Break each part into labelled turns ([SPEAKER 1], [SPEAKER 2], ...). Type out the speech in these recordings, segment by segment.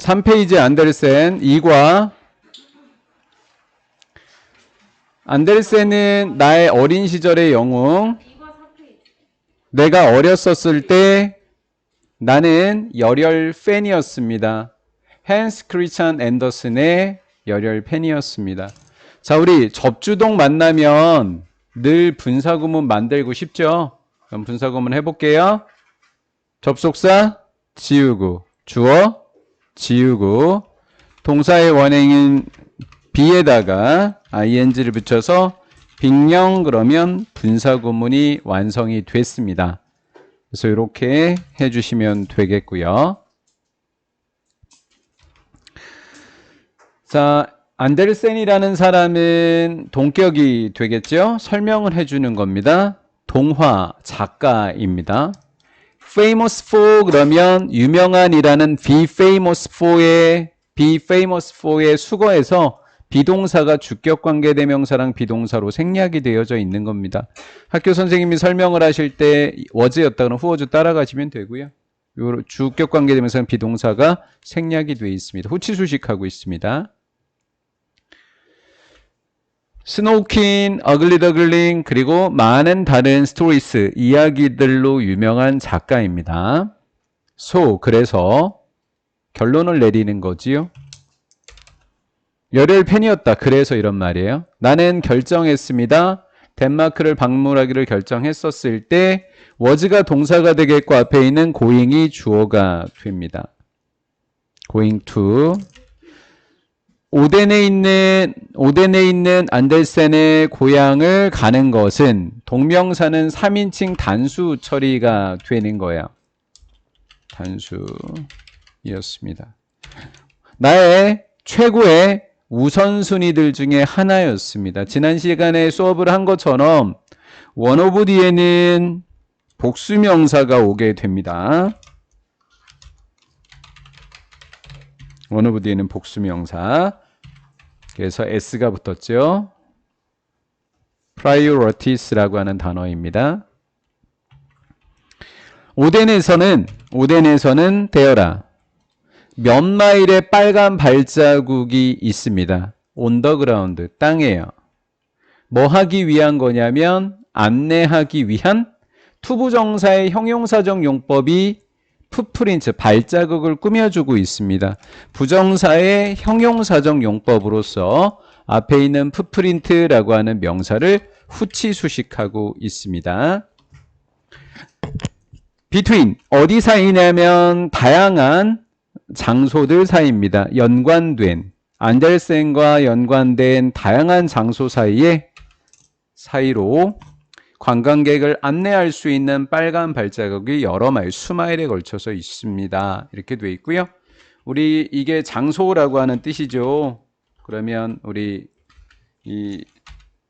[SPEAKER 1] 3페이지 안데르센 2과 안데르센은 나의 어린 시절의 영웅. 내가 어렸었을 때 나는 열혈 팬이었습니다. 헨스 크리스찬 앤더슨의 열혈 팬이었습니다. 자, 우리 접주동 만나면 늘 분사구문 만들고 싶죠? 그럼 분사구문 해볼게요. 접속사 지우고, 주어 지우고, 동사의 원형인 be에다가 ing를 붙여서 빙령 그러면 분사구문이 완성이 됐습니다. 그래서 이렇게 해주시면 되겠고요. 자, 안데르센이라는 사람은 동격이 되겠죠? 설명을 해주는 겁니다. 동화 작가입니다. famous for 그러면 유명한이라는 be famous for의 수거에서 비동사가 주격관계대명사랑 비동사로 생략이 되어져 있는 겁니다. 학교 선생님이 설명을 하실 때 was였다 그러면 who 따라가시면 되고요. 요 주격관계대명사랑 비동사가 생략이 되어 있습니다. 후치수식하고 있습니다. 스노우킨, 어글리더글링 그리고 많은 다른 스토리스, 이야기들로 유명한 작가입니다. 그래서 결론을 내리는 거지요. 열혈 팬이었다. 그래서 이런 말이에요. 나는 결정했습니다. 덴마크를 방문하기를 결정했었을 때 was가 동사가 되겠고 앞에 있는 going이 주어가 됩니다. going to. 오덴에 있는 안데르센의 고향을 가는 것은 동명사는 3인칭 단수 처리가 되는 거예요. 단수였습니다. 나의 최고의 우선순위들 중에 하나였습니다. 지난 시간에 수업을 한 것처럼 one of 뒤에는 복수명사가 오게 됩니다. one of 뒤에는 복수명사. 그래서 s가 붙었죠. priorities라고 하는 단어입니다. 오덴에서는 되어라. 몇 마일의 빨간 발자국이 있습니다. on the ground, 땅에요. 뭐 하기 위한 거냐면 안내하기 위한 투부정사의 형용사적 용법이 풋프린트, 발자국을 꾸며주고 있습니다. 부정사의 형용사적 용법으로서 앞에 있는 풋프린트라고 하는 명사를 후치수식하고 있습니다. between, 어디 사이냐면 다양한 장소들 사이입니다. 안데르센과 연관된 다양한 장소 사이로 관광객을 안내할 수 있는 빨간 발자국이 여러 마일, 수마일에 걸쳐서 있습니다. 이렇게 돼 있고요. 우리 이게 장소라고 하는 뜻이죠. 그러면 우리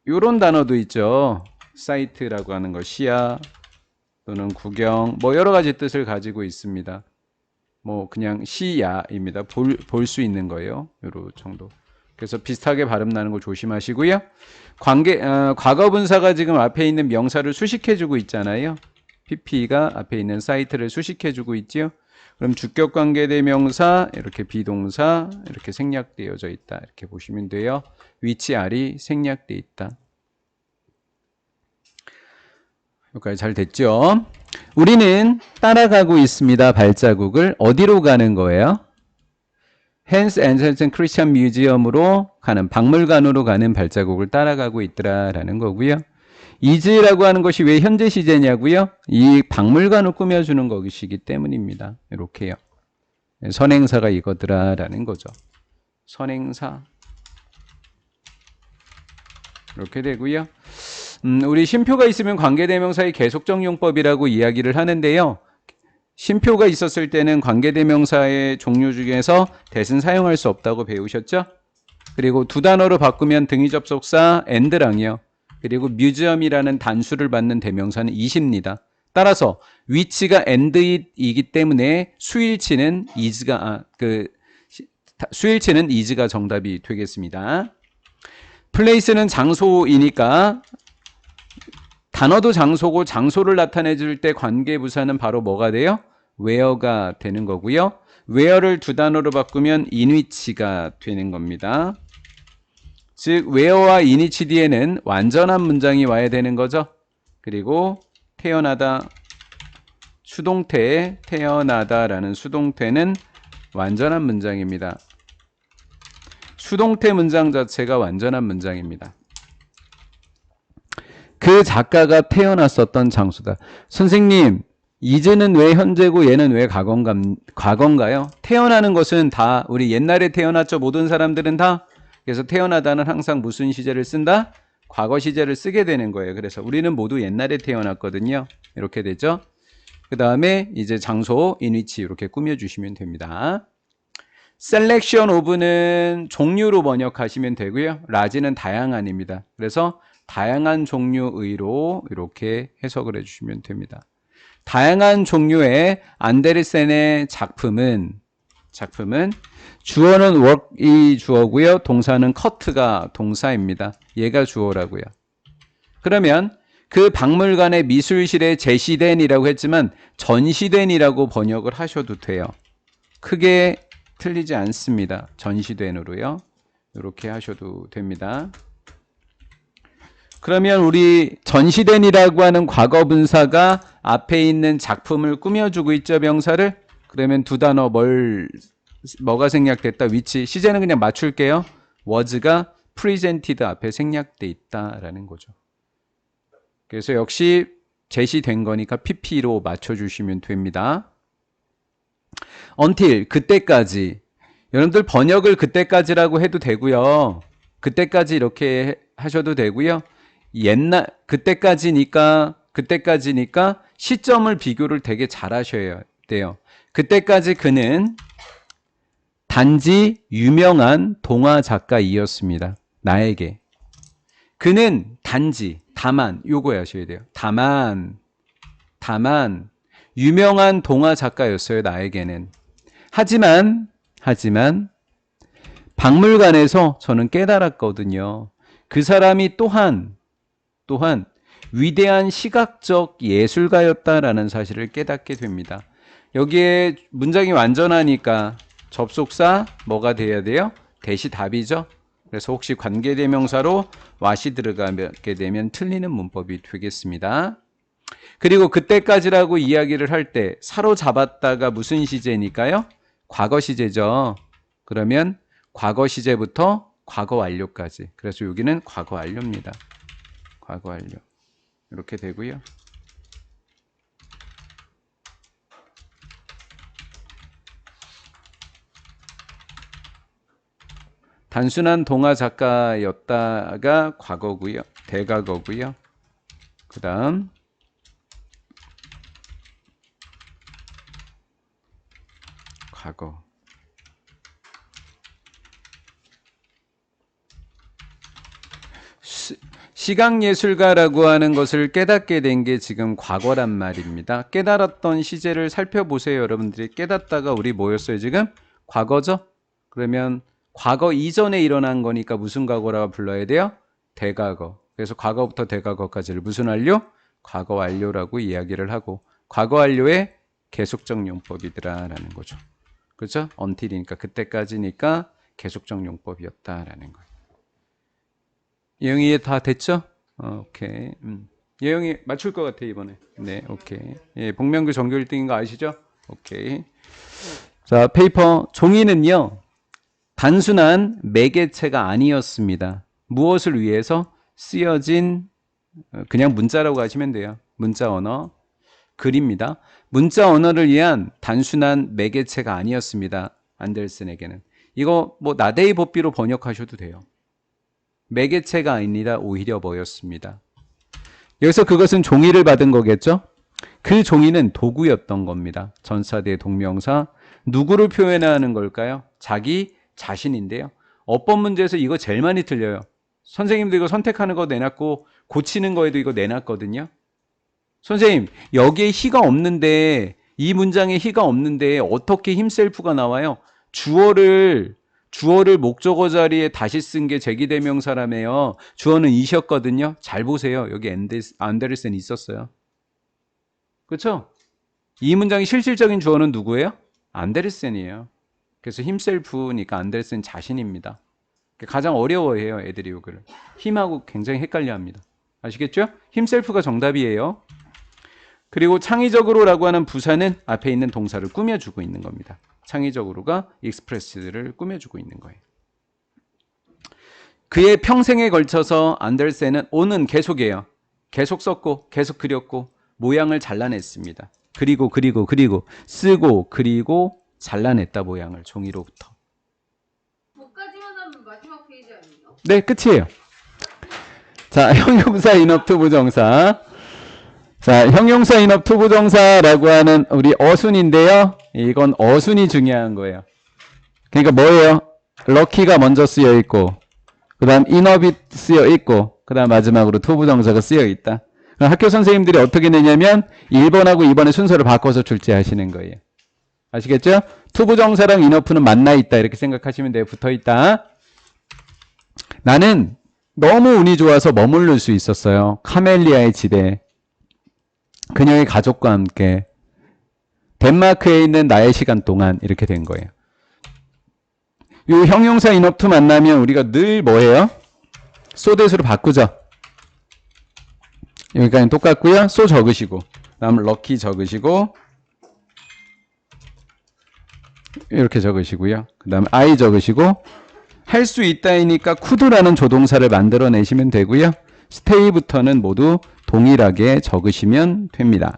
[SPEAKER 1] 요런 단어도 있죠. 사이트라고 하는 거, 시야 또는 구경, 뭐 여러 가지 뜻을 가지고 있습니다. 뭐 그냥 시야입니다. 볼 수 있는 거예요. 요런 정도. 그래서 비슷하게 발음 나는 거 조심하시고요. 과거분사가 지금 앞에 있는 명사를 수식해주고 있잖아요. PP가 앞에 있는 사이트를 수식해주고 있죠. 그럼 주격관계대명사, 이렇게 비동사, 이렇게 생략되어져 있다. 이렇게 보시면 돼요. 위치 R이 생략되어 있다. 여기까지 잘 됐죠? 우리는 따라가고 있습니다. 발자국을. 어디로 가는 거예요? 헨스 앤더슨 크리스찬 뮤지엄으로 가는, 박물관으로 가는 발자국을 따라가고 있더라라는 거고요. is라고 하는 것이 왜 현재 시제냐고요? 이 박물관을 꾸며주는 것이기 때문입니다. 이렇게요. 선행사가 이거더라라는 거죠. 선행사. 이렇게 되고요. 우리 쉼표가 있으면 관계대명사의 계속적 용법이라고 이야기를 하는데요. 쉼표가 있었을 때는 관계대명사의 종류 중에서 대신 사용할 수 없다고 배우셨죠? 그리고 두 단어로 바꾸면 등위접속사 and랑이요. 그리고 뮤지엄이라는 단수를 받는 대명사는 is입니다. 따라서 위치가 and이기 때문에 수일치는 is가 정답이 되겠습니다. place는 장소이니까 단어도 장소고 장소를 나타내 줄 때 관계부사는 바로 뭐가 돼요? where가 되는 거고요. where를 두 단어로 바꾸면 in which가 되는 겁니다. 즉 where와 in which 뒤에는 완전한 문장이 와야 되는 거죠. 그리고 태어나다, 수동태에 태어나다라는 수동태는 완전한 문장입니다. 수동태 문장 자체가 완전한 문장입니다. 그 작가가 태어났었던 장소다. 선생님, is는 왜 현재고 얘는 왜 과거인가요? 태어나는 것은 다 우리 옛날에 태어났죠. 모든 사람들은 다. 그래서 태어나다는 항상 무슨 시제를 쓴다? 과거 시제를 쓰게 되는 거예요. 그래서 우리는 모두 옛날에 태어났거든요. 이렇게 되죠. 그 다음에 이제 장소 in which 이렇게 꾸며주시면 됩니다. selection of는 종류로 번역하시면 되고요. large는 다양한입니다. 그래서 다양한 종류의로 이렇게 해석을 해주시면 됩니다. 다양한 종류의 안데르센의 작품은 주어는 work이 주어고요. 동사는 cut가 동사입니다. 얘가 주어라고요. 그러면 그 박물관의 미술실에 제시된이라고 했지만 전시된이라고 번역을 하셔도 돼요. 크게 틀리지 않습니다. 전시된으로요. 이렇게 하셔도 됩니다. 그러면 우리 전시된이라고 하는 과거 분사가 앞에 있는 작품을 꾸며주고 있죠, 명사를. 그러면 두 단어 뭐가 생략됐다, 위치. 시제는 그냥 맞출게요. was가 presented 앞에 생략돼 있다라는 거죠. 그래서 역시 제시된 거니까 pp로 맞춰주시면 됩니다. until, 그때까지. 여러분들 번역을 그때까지라고 해도 되고요. 그때까지 이렇게 하셔도 되고요. 그때까지니까 시점을 비교를 되게 잘 하셔야 돼요. 그때까지 그는 단지 유명한 동화 작가이었습니다. 나에게. 그는 단지, 다만, 요거 하셔야 돼요. 다만, 유명한 동화 작가였어요, 나에게는. 하지만, 박물관에서 저는 깨달았거든요. 그 사람이 또한 위대한 시각적 예술가였다라는 사실을 깨닫게 됩니다. 여기에 문장이 완전하니까 접속사 뭐가 돼야 돼요? 대시 답이죠. 그래서 혹시 관계대명사로 what이 들어가게 되면 틀리는 문법이 되겠습니다. 그리고 그때까지라고 이야기를 할 때 사로잡았다가 무슨 시제니까요? 과거 시제죠. 그러면 과거 시제부터 과거 완료까지. 그래서 여기는 과거 완료입니다. 과거 완료. 이렇게 되고요. 단순한 동화 작가였다가 과거고요. 대과거고요. 그 다음 과거. 시각예술가라고 하는 것을 깨닫게 된 게 지금 과거란 말입니다. 깨달았던 시제를 살펴보세요. 여러분들이 깨닫다가 우리 뭐였어요 지금? 과거죠? 그러면 과거 이전에 일어난 거니까 무슨 과거라고 불러야 돼요? 대과거. 그래서 과거부터 대과거까지를 무슨 완료? 과거 완료라고 이야기를 하고 과거 완료의 계속적 용법이더라라는 거죠. 그렇죠? until이니까 그때까지니까 계속적 용법이었다라는 거예요. 예영이 다 됐죠? 오케이. 예영이 맞출 것 같아 이번에. 네, 오케이. 예, 복명규 전교 1등인 거 아시죠? 오케이. 자, 페이퍼 종이는요. 단순한 매개체가 아니었습니다. 무엇을 위해서 쓰여진 그냥 문자라고 하시면 돼요. 문자 언어. 글입니다. 문자 언어를 위한 단순한 매개체가 아니었습니다. 안델슨에게는. 이거 뭐 나데이 법비로 번역하셔도 돼요. 매개체가 아닙니다. 오히려 뭐였습니다. 여기서 그것은 종이를 받은 거겠죠? 그 종이는 도구였던 겁니다. 전사대 동명사. 누구를 표현하는 걸까요? 자기 자신인데요. 어법 문제에서 이거 제일 많이 틀려요. 선생님도 이거 선택하는 거 내놨고 고치는 거에도 이거 내놨거든요. 선생님, 여기에 히가 없는데 이 문장에 히가 없는데 어떻게 힘셀프가 나와요? 주어를 목적어 자리에 다시 쓴 게 제기대명사라며요. 주어는 이셨거든요. 잘 보세요. 여기 안데르센 있었어요. 그렇죠? 이 문장의 실질적인 주어는 누구예요? 안데르센이에요. 그래서 himself니까 안데르센 자신입니다. 가장 어려워해요, 애들이 이거를. 힘하고 굉장히 헷갈려합니다. 아시겠죠? himself가 정답이에요. 그리고 창의적으로라고 하는 부사는 앞에 있는 동사를 꾸며주고 있는 겁니다. 창의적으로가 express를 꾸며주고 있는 거예요. 그의 평생에 걸쳐서 안데르센은 오는 계속이에요. 계속 썼고 계속 그렸고 모양을 잘라냈습니다. 그리고 쓰고 그리고 잘라냈다 모양을 종이로부터.
[SPEAKER 2] 뭐까지만 하면 마지막 페이지 아니에요?
[SPEAKER 1] 네, 끝이에요. 자, 형용사 인업 투부정사. 자, 형용사 인업 투부정사라고 하는 우리 어순인데요. 이건 어순이 중요한 거예요. 그러니까 뭐예요? 럭키가 먼저 쓰여 있고 그 다음 인업이 쓰여 있고 그 다음 마지막으로 투부정사가 쓰여 있다. 그럼 학교 선생님들이 어떻게 내냐면 1번하고 2번의 순서를 바꿔서 출제하시는 거예요. 아시겠죠? 투부정사랑 인어프는 만나 있다 이렇게 생각하시면 돼요. 붙어 있다. 나는 너무 운이 좋아서 머무를 수 있었어요. 카멜리아의 집에 그녀의 가족과 함께 덴마크에 있는 나의 시간 동안 이렇게 된 거예요. 이 형용사 인업투 만나면 우리가 늘 뭐예요? 소댓으로 바꾸죠. 여기까지는 똑같고요. 소 적으시고 다음 럭키 적으시고 이렇게 적으시고요. 그 다음 I 적으시고 할 수 있다이니까 could라는 조동사를 만들어내시면 되고요. stay부터는 모두 동일하게 적으시면 됩니다.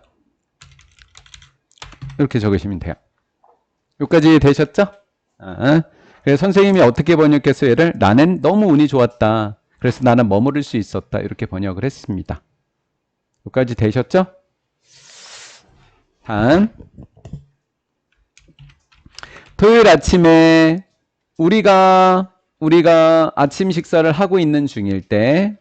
[SPEAKER 1] 이렇게 적으시면 돼요. 여기까지 되셨죠? 그래서 선생님이 어떻게 번역했어요? 얘를 나는 너무 운이 좋았다. 그래서 나는 머무를 수 있었다. 이렇게 번역을 했습니다. 여기까지 되셨죠? 다음 토요일 아침에 우리가 아침 식사를 하고 있는 중일 때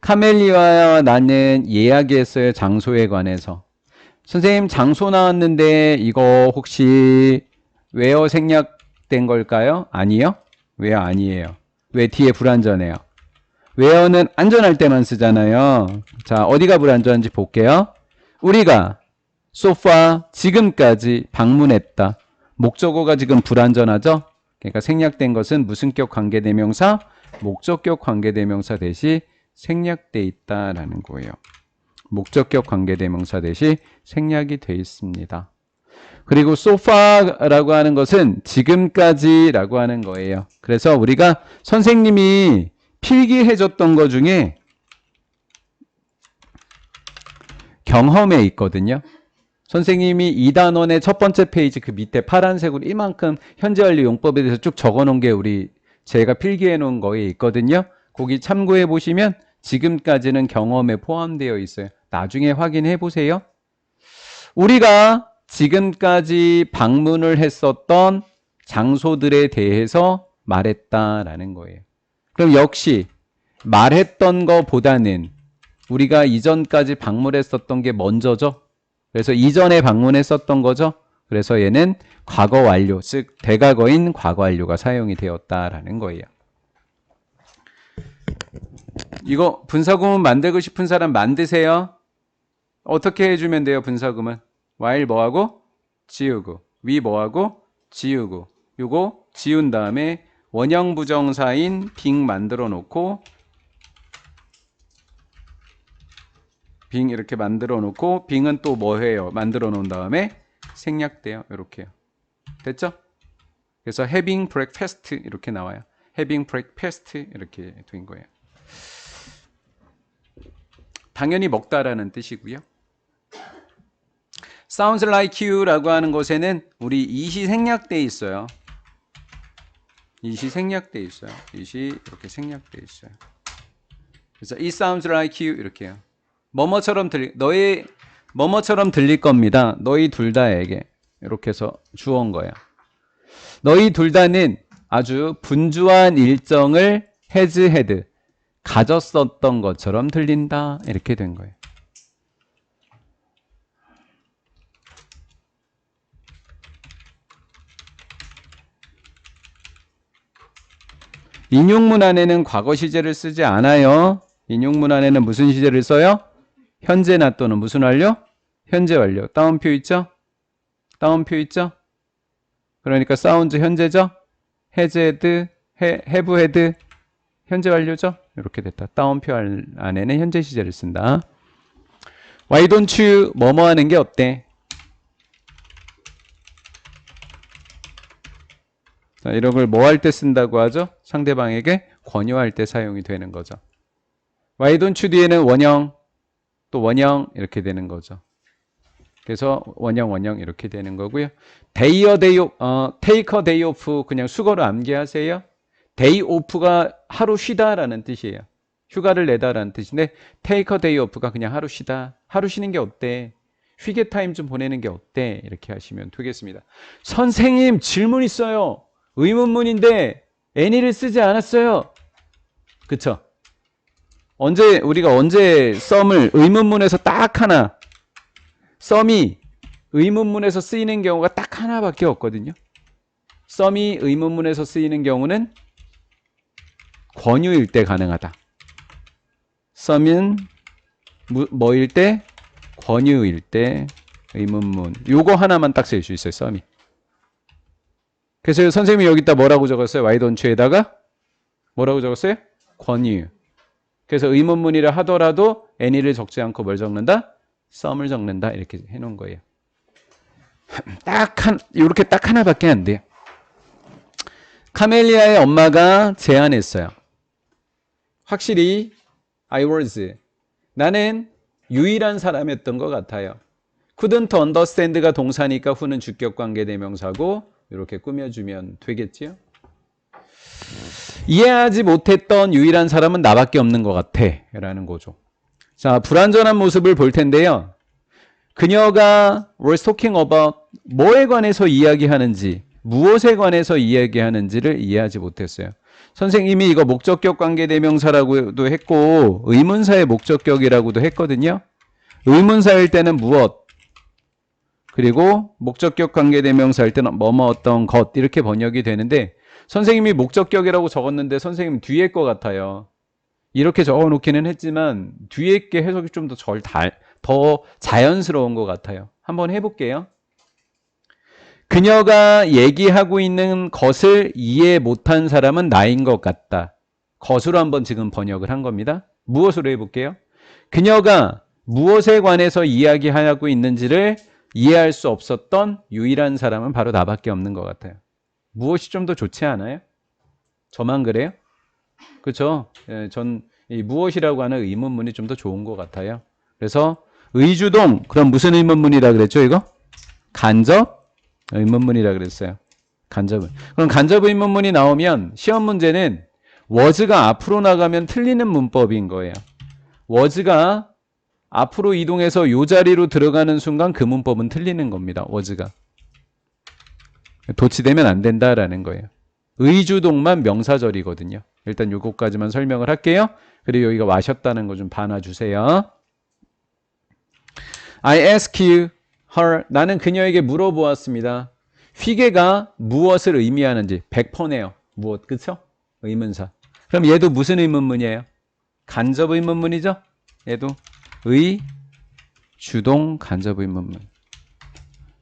[SPEAKER 1] 카멜리아와 나는 이야기했어요. 장소에 관해서. 선생님 장소 나왔는데 이거 혹시 웨어 생략된 걸까요? 아니요. 웨어 아니에요. 왜 뒤에 불완전해요? 웨어는 안전할 때만 쓰잖아요. 자, 어디가 불완전한지 볼게요. 우리가 소파 지금까지 방문했다. 목적어가 지금 불완전하죠? 그러니까 생략된 것은 무슨격 관계대명사, 목적격 관계대명사 대시 생략돼 있다라는 거예요. 목적격 관계대명사 대시 생략이 돼 있습니다. 그리고 소파라고 하는 것은 지금까지라고 하는 거예요. 그래서 우리가 선생님이 필기해줬던 것 중에 경험에 있거든요. 선생님이 2단원의 첫 번째 페이지 그 밑에 파란색으로 이만큼 현재완료 용법에 대해서 쭉 적어놓은 게 제가 필기해놓은 거에 있거든요. 거기 참고해 보시면 지금까지는 경험에 포함되어 있어요. 나중에 확인해 보세요. 우리가 지금까지 방문을 했었던 장소들에 대해서 말했다라는 거예요. 그럼 역시 말했던 것보다는 우리가 이전까지 방문했었던 게 먼저죠. 그래서 이전에 방문했었던 거죠. 그래서 얘는 과거 완료, 즉 대과거인 과거 완료가 사용이 되었다라는 거예요. 이거 분사구문 만들고 싶은 사람 만드세요. 어떻게 해주면 돼요? 분사구문. while 뭐하고? 지우고. we 뭐하고? 지우고. 요거 지운 다음에 원형 부정사인 being 만들어 놓고 being 이렇게 만들어 놓고 being은 또 뭐 해요? 만들어 놓은 다음에 생략돼요. 이렇게요. 됐죠? 그래서 having breakfast 이렇게 나와요. having breakfast 이렇게 된 거예요. 당연히 먹다라는 뜻이고요. sounds like you라고 하는 것에는 우리 이시 생략돼 있어요. 이시 생략돼 있어요. 이시 이렇게 생략돼 있어요. 그래서 it sounds like you 이렇게요. 뭐뭐처럼 들릴 겁니다. 너희 둘 다에게 이렇게 해서 주어인 거야. 너희 둘 다는 아주 분주한 일정을 has had 가졌었던 것처럼 들린다. 이렇게 된 거예요. 인용문 안에는 과거 시제를 쓰지 않아요. 인용문 안에는 무슨 시제를 써요? 현재나 또는 무슨 완료? 현재 완료. 따옴표 있죠? 따옴표 있죠? 그러니까 사운드 현재죠? has had, have had 현재 완료죠? 이렇게 됐다. 따옴표 안에는 현재 시제를 쓴다. Why don't you 뭐뭐 하는 게 어때? 자, 이런 걸 뭐 할 때 쓴다고 하죠? 상대방에게 권유할 때 사용이 되는 거죠. Why don't you 뒤에는 원형, 또 원형 이렇게 되는 거죠. 그래서 원형 이렇게 되는 거고요. day off, take a day off 그냥 수거로 암기하세요. day off가 하루 쉬다라는 뜻이에요. 휴가를 내다라는 뜻인데 take a day off가 그냥 하루 쉬다. 하루 쉬는 게 어때? 휴게 타임 좀 보내는 게 어때? 이렇게 하시면 되겠습니다. 선생님 질문 있어요. 의문문인데 any를 쓰지 않았어요. 그쵸? 우리가 언제 썸을 의문문에서 딱 하나, 썸이 의문문에서 쓰이는 경우가 딱 하나밖에 없거든요. 썸이 의문문에서 쓰이는 경우는 권유일 때 가능하다. 썸은 뭐일 때? 권유일 때 의문문. 요거 하나만 딱 쓸 수 있어요, 썸이. 그래서 선생님이 여기다 뭐라고 적었어요? Why don't you에다가 뭐라고 적었어요? 권유. 그래서 의문문이라 하더라도 any를 적지 않고 뭘 적는다? 썸을 적는다. 이렇게 해놓은 거예요. 이렇게 딱 하나밖에 안 돼요. 카멜리아의 엄마가 제안했어요. 확실히 I was 나는 유일한 사람이었던 것 같아요. couldn't understand가 동사니까 who는 주격관계 대명사고 이렇게 꾸며주면 되겠지요. 이해하지 못했던 유일한 사람은 나밖에 없는 것 같아 라는 거죠. 자, 불완전한 모습을 볼 텐데요. 그녀가 was talking about 뭐에 관해서 이야기하는지, 무엇에 관해서 이야기하는지를 이해하지 못했어요. 선생님이 이거 목적격 관계대명사라고도 했고 의문사의 목적격이라고도 했거든요. 의문사일 때는 무엇, 그리고 목적격 관계대명사일 때는 뭐뭐 어떤 것 이렇게 번역이 되는데 선생님이 목적격이라고 적었는데 선생님 뒤에 거 같아요. 이렇게 적어놓기는 했지만 뒤에 게 해석이 좀 더 자연스러운 것 같아요. 한번 해볼게요. 그녀가 얘기하고 있는 것을 이해 못한 사람은 나인 것 같다. 것으로 한번 지금 번역을 한 겁니다. 무엇으로 해볼게요. 그녀가 무엇에 관해서 이야기하고 있는지를 이해할 수 없었던 유일한 사람은 바로 나밖에 없는 것 같아요. 무엇이 좀 더 좋지 않아요? 저만 그래요? 그렇죠? 전 이 무엇이라고 하는 의문문이 좀 더 좋은 것 같아요. 그래서 의주동, 그럼 무슨 의문문이라 그랬죠 이거? 간접 의문문이라 그랬어요. 간접. 그럼 간접 의문문이 나오면 시험 문제는 was가 앞으로 나가면 틀리는 문법인 거예요. was가 앞으로 이동해서 이 자리로 들어가는 순간 그 문법은 틀리는 겁니다. was가. 도치되면 안 된다라는 거예요. 의주동만 명사절이거든요. 일단 요거까지만 설명을 할게요. 그리고 여기가 와셨다는 거 좀 봐놔주세요. I ask you, her. 나는 그녀에게 물어보았습니다. 휘게가 무엇을 의미하는지 100%네요. 무엇, 그쵸? 의문사. 그럼 얘도 무슨 의문문이에요? 간접 의문문이죠? 얘도 의주동 간접 의문문.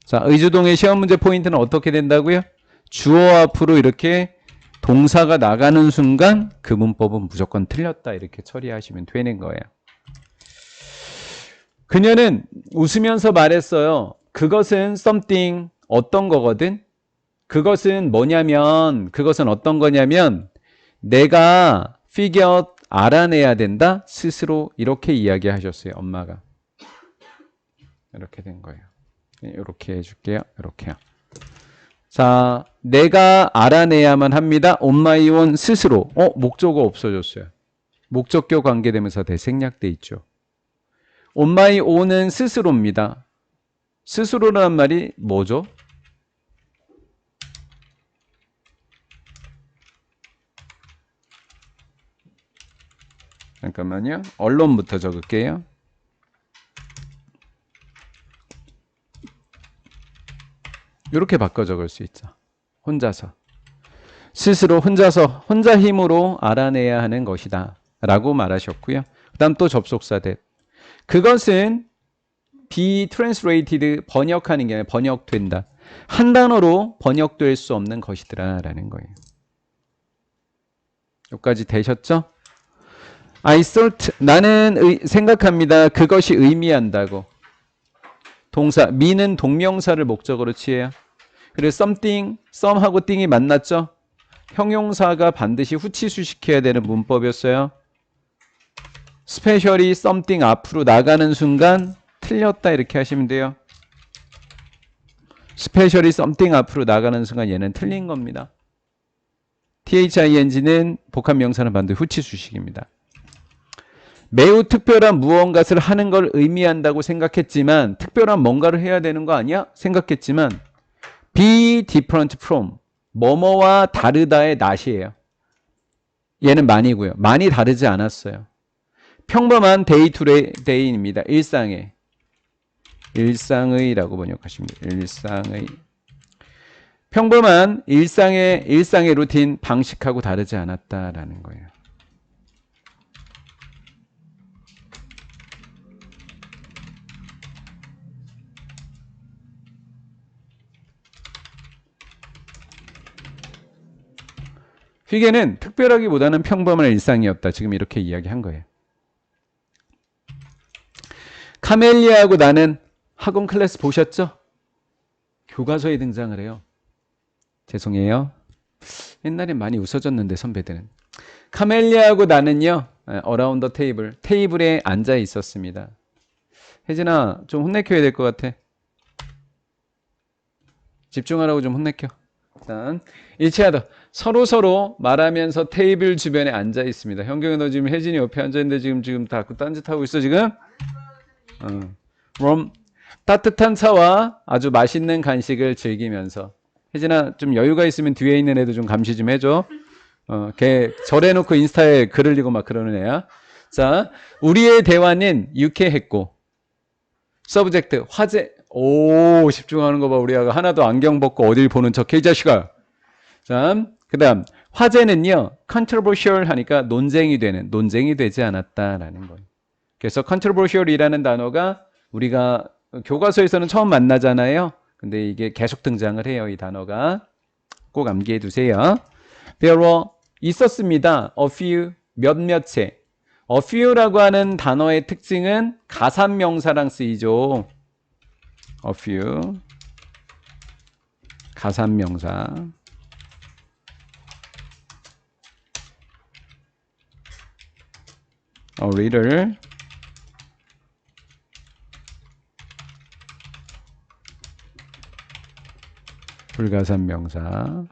[SPEAKER 1] 자, 의주동의 시험 문제 포인트는 어떻게 된다고요? 주어 앞으로 이렇게 동사가 나가는 순간 그 문법은 무조건 틀렸다 이렇게 처리하시면 되는 거예요. 그녀는 웃으면서 말했어요. 그것은 something 어떤 거거든? 그것은 뭐냐면 그것은 어떤 거냐면 내가 figure 알아내야 된다 스스로 이렇게 이야기하셨어요. 엄마가. 이렇게 된 거예요. 이렇게 해줄게요. 이렇게요. 자, 내가 알아내야만 합니다. on my own 스스로. 목적어 없어졌어요. 목적격 관계대명사 대생략돼 있죠. on my own은 스스로입니다. 스스로라는 말이 뭐죠? 잠깐만요. 언론부터 적을게요. 이렇게 바꿔 적을 수 있죠. 혼자서. 스스로 혼자서 혼자 힘으로 알아내야 하는 것이다 라고 말하셨고요. 그 다음 또 접속사 that. 그것은 be translated 번역하는 게 아니라 번역된다. 한 단어로 번역될 수 없는 것이더라 라는 거예요. 여기까지 되셨죠? I thought 나는 생각합니다. 그것이 의미한다고. 동사 me는 동명사를 목적으로 취해요. 그리고 something, some하고 thing이 만났죠? 형용사가 반드시 후치수식해야 되는 문법이었어요. especially something 앞으로 나가는 순간 틀렸다 이렇게 하시면 돼요. especially something 앞으로 나가는 순간 얘는 틀린 겁니다. thing는 복합명사는 반드시 후치수식입니다. 매우 특별한 무언가를 하는 걸 의미한다고 생각했지만 특별한 뭔가를 해야 되는 거 아니야? 생각했지만 be different from 뭐뭐와 다르다의 not이에요. 얘는 많이고요. 많이 다르지 않았어요. 평범한 day to day입니다. 일상의라고 번역하시면 돼요. 일상의 평범한 일상의 루틴 방식하고 다르지 않았다라는 거예요. 휘게는 특별하기보다는 평범한 일상이었다. 지금 이렇게 이야기한 거예요. 카멜리아하고 나는 학원 클래스 보셨죠? 교과서에 등장을 해요. 죄송해요. 옛날엔 많이 웃어줬는데 선배들은. 카멜리아하고 나는요. around the table. 테이블에 앉아 있었습니다. 혜진아 좀 혼내켜야 될 것 같아. 집중하라고 좀 혼내켜. 일단 일치하다. 서로 말하면서 테이블 주변에 앉아 있습니다. 현경이 너 지금 혜진이 옆에 앉아 있는데 지금 다 딴짓하고 있어 지금? 그럼 따뜻한 차와 아주 맛있는 간식을 즐기면서 혜진아 좀 여유가 있으면 뒤에 있는 애도 좀 감시 좀 해줘. 걔 절해놓고 인스타에 글 올리고 막 그러는 애야. 자, 우리의 대화는 유쾌했고 서브젝트 화제. 오 집중하는 거 봐. 우리 아가 하나도 안경 벗고 어딜 보는 척해 이 자식아. 자, 그 다음 화제는요 controversial 하니까 논쟁이 되지 않았다라는 거예요. 그래서 controversial이라는 단어가 우리가 교과서에서는 처음 만나잖아요. 근데 이게 계속 등장을 해요. 이 단어가 꼭 암기해 두세요. There were 있었습니다. A few 몇몇 채. A few라고 하는 단어의 특징은 가산명사랑 쓰이죠. A few 가산명사. A little 불가산명사.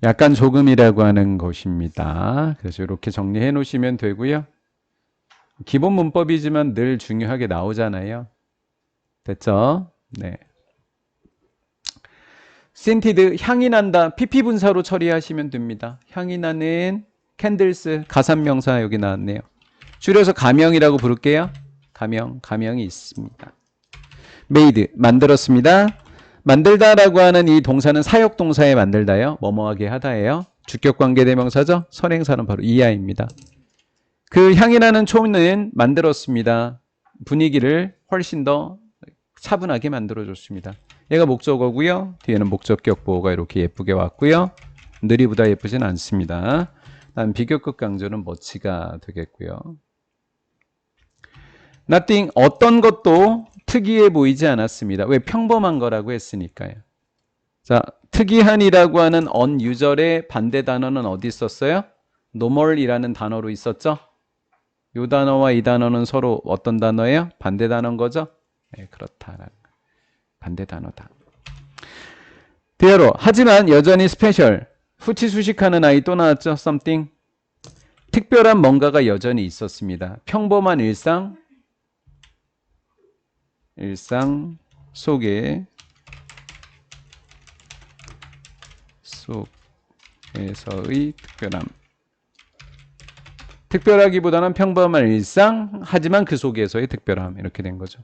[SPEAKER 1] 약간 조금이라고 하는 것입니다. 그래서 이렇게 정리해 놓으시면 되고요. 기본 문법이지만 늘 중요하게 나오잖아요. 됐죠? 네. scented 향이 난다. pp 분사로 처리하시면 됩니다. 향이 나는 candles 가산명사 여기 나왔네요. 줄여서 가명이라고 부를게요. 가명이 있습니다. made 만들었습니다. 만들다라고 하는 이 동사는 사역동사에 만들다요. 뭐뭐하게 하다예요. 주격관계대명사죠. 선행사는 바로 이하입니다. 그 향이 나는 초는 만들었습니다. 분위기를 훨씬 더 차분하게 만들어줬습니다. 얘가 목적어고요. 뒤에는 목적격 보호가 이렇게 예쁘게 왔고요. 느리보다 예쁘진 않습니다. 다음 비교급 강조는 머치가 되겠고요. nothing 어떤 것도 특이해 보이지 않았습니다. 왜? 평범한 거라고 했으니까요. 자, 특이한이라고 하는 unusual의 반대 단어는 어디 있었어요? normal이라는 단어로 있었죠? 이 단어와 이 단어는 서로 어떤 단어예요? 반대 단어인 거죠? 네, 그렇다라는 거. 반대 단어다. 대로 하지만 여전히 스페셜 후치수식하는 아이 또 나왔죠? something 특별한 뭔가가 여전히 있었습니다. 평범한 일상 속에서의 특별함. 특별하기보다는 평범한 일상, 하지만 그 속에서의 특별함. 이렇게 된 거죠.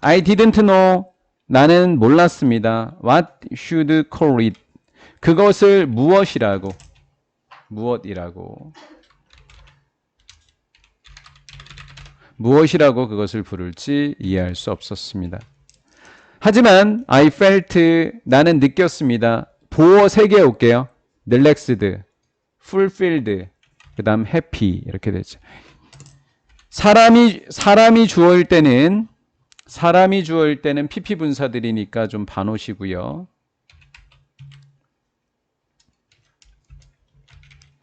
[SPEAKER 1] I didn't know. 나는 몰랐습니다. What should call it? 그것을 무엇이라고 그것을 부를지 이해할 수 없었습니다. 하지만 I felt 나는 느꼈습니다. 보어 3개 올게요. relaxed, fulfilled, 그 다음 happy 이렇게 되죠. 사람이 주어일 때는 PP 분사들이니까 좀 봐놓으시고요.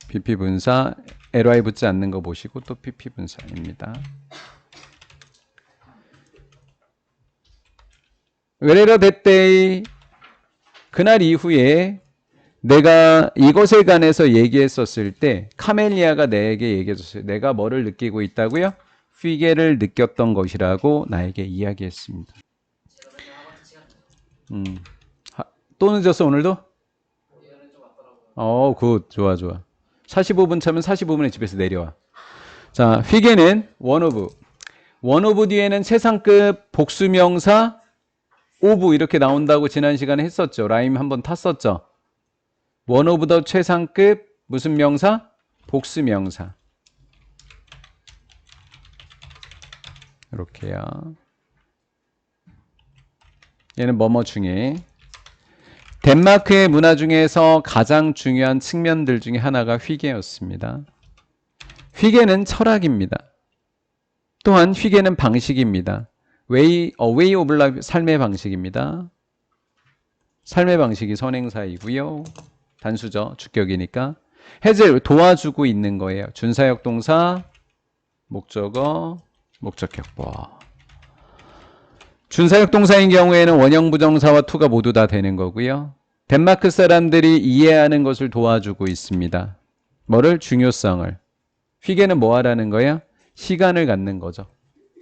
[SPEAKER 1] PP 분사 ly 붙지 않는 거 보시고 또 PP 분사입니다. Wherever that day 그날 이후에 내가 이것에 관해서 얘기했었을 때 카멜리아가 내게 얘기해줬어요. 내가 뭐를 느끼고 있다고요? 휘게를 느꼈던 것이라고 나에게 이야기했습니다. 또 늦었어 오늘도? 굿. 좋아. 45분 차면 45분에 집에서 내려와. 자, 휘게는 one of 뒤에는 최상급 복수명사 of 이렇게 나온다고 지난 시간에 했었죠. 라임 한번 탔었죠. one of the 최상급 무슨 명사? 복수명사. 이렇게요. 얘는 뭐뭐 중에 덴마크의 문화 중에서 가장 중요한 측면들 중에 하나가 휘게였습니다. 휘게는 철학입니다. 또한 휘게는 방식입니다. way of life, 삶의 방식입니다. 삶의 방식이 선행사이고요. 단수죠. 주격이니까. 해제 도와주고 있는 거예요. 준사역 동사, 목적어, 목적격보. 준사역 동사인 경우에는 원형 부정사와 to가 모두 다 되는 거고요. 덴마크 사람들이 이해하는 것을 도와주고 있습니다. 뭐를? 중요성을. 휘게는 뭐 하라는 거예요? 시간을 갖는 거죠.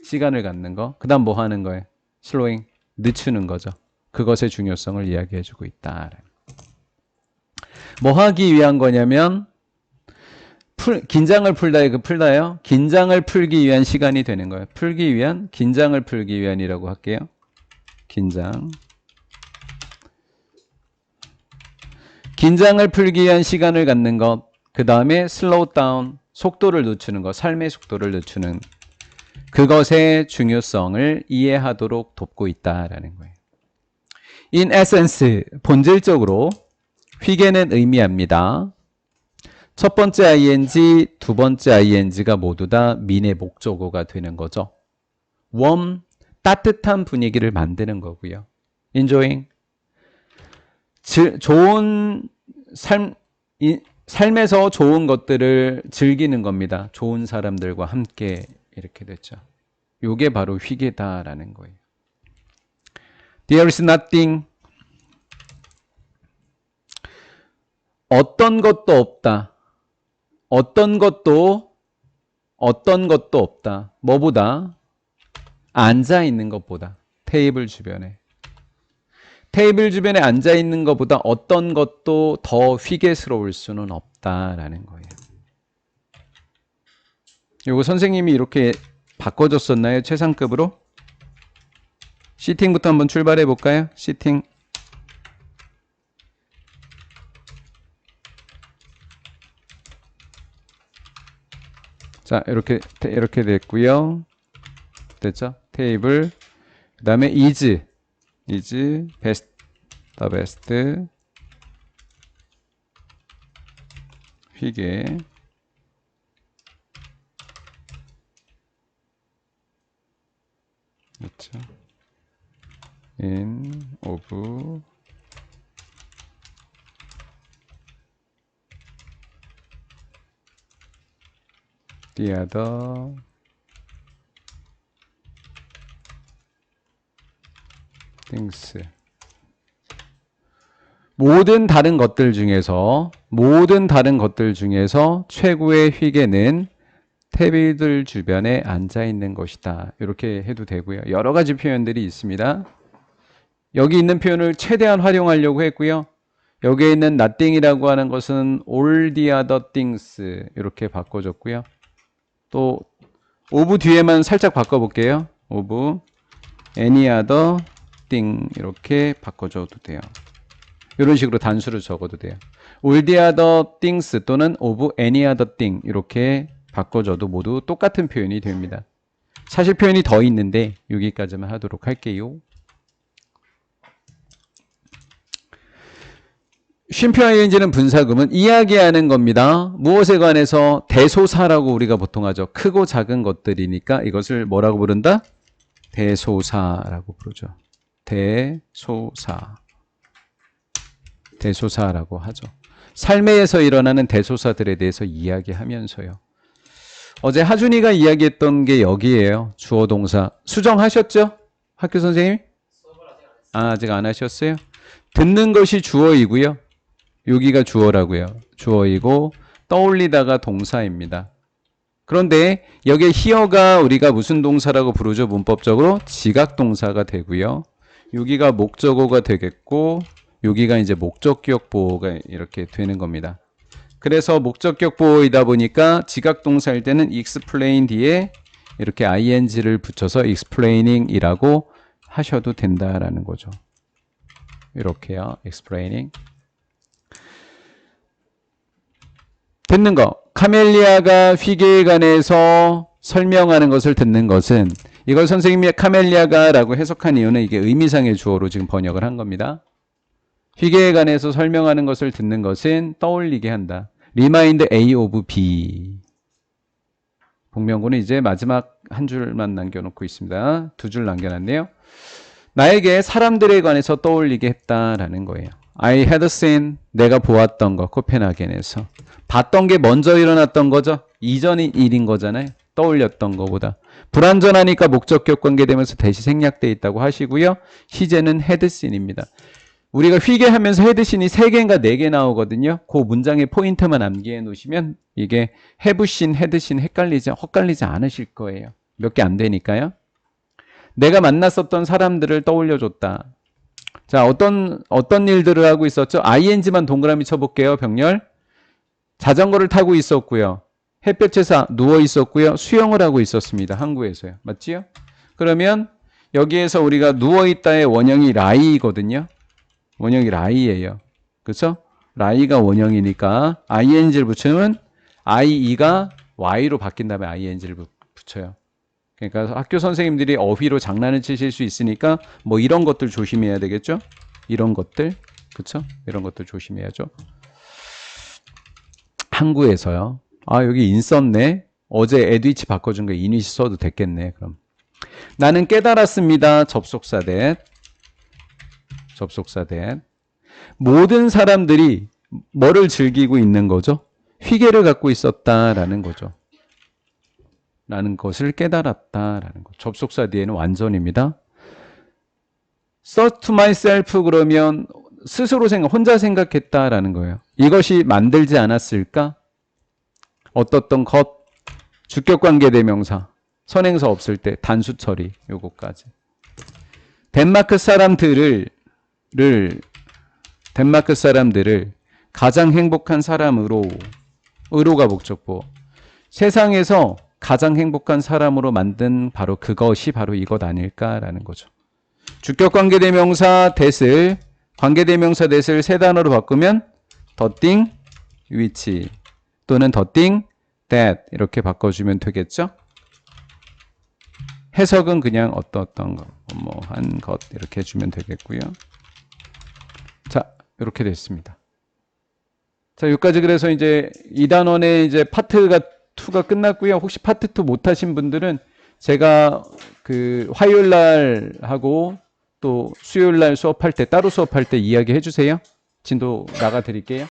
[SPEAKER 1] 시간을 갖는 거. 그 다음 뭐 하는 거예요? 슬로잉, 늦추는 거죠. 그것의 중요성을 이야기해주고 있다. 뭐 하기 위한 거냐면 긴장을 풀다요. 긴장을 풀기 위한 시간이 되는 거예요. 긴장을 풀기 위한이라고 할게요. 긴장을 풀기 위한 시간을 갖는 것. 그 다음에 slow down, 속도를 늦추는 것. 삶의 속도를 늦추는 그것의 중요성을 이해하도록 돕고 있다라는 거예요. In essence, 본질적으로 휘게는 의미합니다. 첫 번째 ing, 두 번째 ing가 모두 다 민의 목적어가 되는 거죠. warm, 따뜻한 분위기를 만드는 거고요. enjoying, 좋은 삶에서 좋은 것들을 즐기는 겁니다. 좋은 사람들과 함께 이렇게 됐죠. 요게 바로 휘게다라는 거예요. There is nothing, 어떤 것도 없다. 어떤 것도 없다. 뭐보다? 앉아 있는 것보다. 테이블 주변에 앉아 있는 것보다 어떤 것도 더 휘게스러울 수는 없다라는 거예요. 요거 선생님이 이렇게 바꿔줬었나요? 최상급으로? 시팅부터 한번 출발해 볼까요? 시팅. 자, 이렇게 됐고요. 됐죠? 테이블. 그 다음에 is best, the best. 휘게. 그렇죠? in, of, the other things. 모든 다른 것들 중에서 최고의 휘게는 테이블 주변에 앉아 있는 것이다. 이렇게 해도 되고요. 여러 가지 표현들이 있습니다. 여기 있는 표현을 최대한 활용하려고 했고요. 여기에 있는 nothing이라고 하는 것은 all the other things 이렇게 바꿔줬고요. 또 of 뒤에만 살짝 바꿔볼게요. of any other thing 이렇게 바꿔줘도 돼요. 이런 식으로 단수를 적어도 돼요. all the other things 또는 of any other thing 이렇게 바꿔줘도 모두 똑같은 표현이 됩니다. 사실 표현이 더 있는데 여기까지만 하도록 할게요. 쉼표 ing는 분사구문 이야기하는 겁니다. 무엇에 관해서 대소사라고 우리가 보통 하죠. 크고 작은 것들이니까 이것을 뭐라고 부른다? 대소사라고 부르죠. 대소사라고 하죠. 삶에서 일어나는 대소사들에 대해서 이야기하면서요. 어제 하준이가 이야기했던 게 여기에요. 주어 동사. 수정하셨죠? 학교 선생님? 아직 안 하셨어요? 듣는 것이 주어이고요. 여기가 주어라고요. 주어이고 떠올리다가 동사입니다. 그런데 여기에 here가 우리가 무슨 동사라고 부르죠? 문법적으로 지각동사가 되고요. 여기가 목적어가 되겠고 여기가 이제 목적격 보호가 이렇게 되는 겁니다. 그래서 목적격 보호이다 보니까 지각동사일 때는 explain 뒤에 이렇게 ing를 붙여서 explaining이라고 하셔도 된다라는 거죠. 이렇게요. explaining. 듣는 거. 카멜리아가 휘게에 관해서 설명하는 것을 듣는 것은 이걸 선생님이 카멜리아가 라고 해석한 이유는 이게 의미상의 주어로 지금 번역을 한 겁니다. 휘게에 관해서 설명하는 것을 듣는 것은 떠올리게 한다. Remind A of B. 복명구는 이제 마지막 한 줄만 남겨놓고 있습니다. 두 줄 남겨놨네요. 나에게 사람들에 관해서 떠올리게 했다라는 거예요. I had seen, 내가 보았던 거, 코펜하겐에서. 봤던 게 먼저 일어났던 거죠. 이전인 일인 거잖아요. 떠올렸던 거보다. 불완전하니까 목적격 관계되면서 대시 생략되어 있다고 하시고요. 시제는 had seen입니다. 우리가 휘게 하면서 had seen이 3개인가 4개 나오거든요. 그 문장의 포인트만 암기해 놓으시면 이게 have seen, had seen 헛갈리지 않으실 거예요. 몇 개 안 되니까요. 내가 만났었던 사람들을 떠올려줬다. 자, 어떤 일들을 하고 있었죠? ing만 동그라미 쳐볼게요. 병렬. 자전거를 타고 있었고요. 햇볕에서 누워 있었고요. 수영을 하고 있었습니다. 항구에서요. 맞지요? 그러면 여기에서 우리가 누워 있다의 원형이 라이거든요. 원형이 라이예요. 그렇죠? 라이가 원형이니까 ing를 붙이면 IE가 Y로 바뀐 다음에 ing를 붙여요. 그러니까 학교 선생님들이 어휘로 장난을 치실 수 있으니까 뭐 이런 것들 조심해야 되겠죠? 이런 것들. 그렇죠? 이런 것들 조심해야죠. 항구에서요. 아, 여기 인 썼네. 어제 에드위치 바꿔준 거 인위치 써도 됐겠네. 그럼. 나는 깨달았습니다. 접속사 that. 모든 사람들이 뭐를 즐기고 있는 거죠? 휘게를 갖고 있었다라는 거죠. 라는 것을 깨달았다라는 거. 접속사 뒤에는 완전입니다. thought to myself 그러면 스스로 혼자 생각했다라는 거예요. 이것이 만들지 않았을까? 어떻던 것, 주격관계대명사, 선행사 없을 때 단수 처리 요거까지. 덴마크 사람들을 가장 행복한 사람으로 의로가 목적보. 세상에서 가장 행복한 사람으로 만든 바로 그것이 바로 이것 아닐까라는 거죠. 주격관계대명사 that을 관계대명사 that을 3단어로 바꾸면 the thing which 또는 the thing that 이렇게 바꿔주면 되겠죠. 해석은 그냥 어떤 것, 한 것 이렇게 해주면 되겠고요. 자, 이렇게 됐습니다. 자, 여기까지 그래서 이제 2단원의 이제 파트가 2가 끝났고요. 혹시 파트 2 못하신 분들은 제가 그 화요일 날 하고 또 수요일 날 수업할 때 따로 수업할 때 이야기 해주세요. 진도 나가 드릴게요.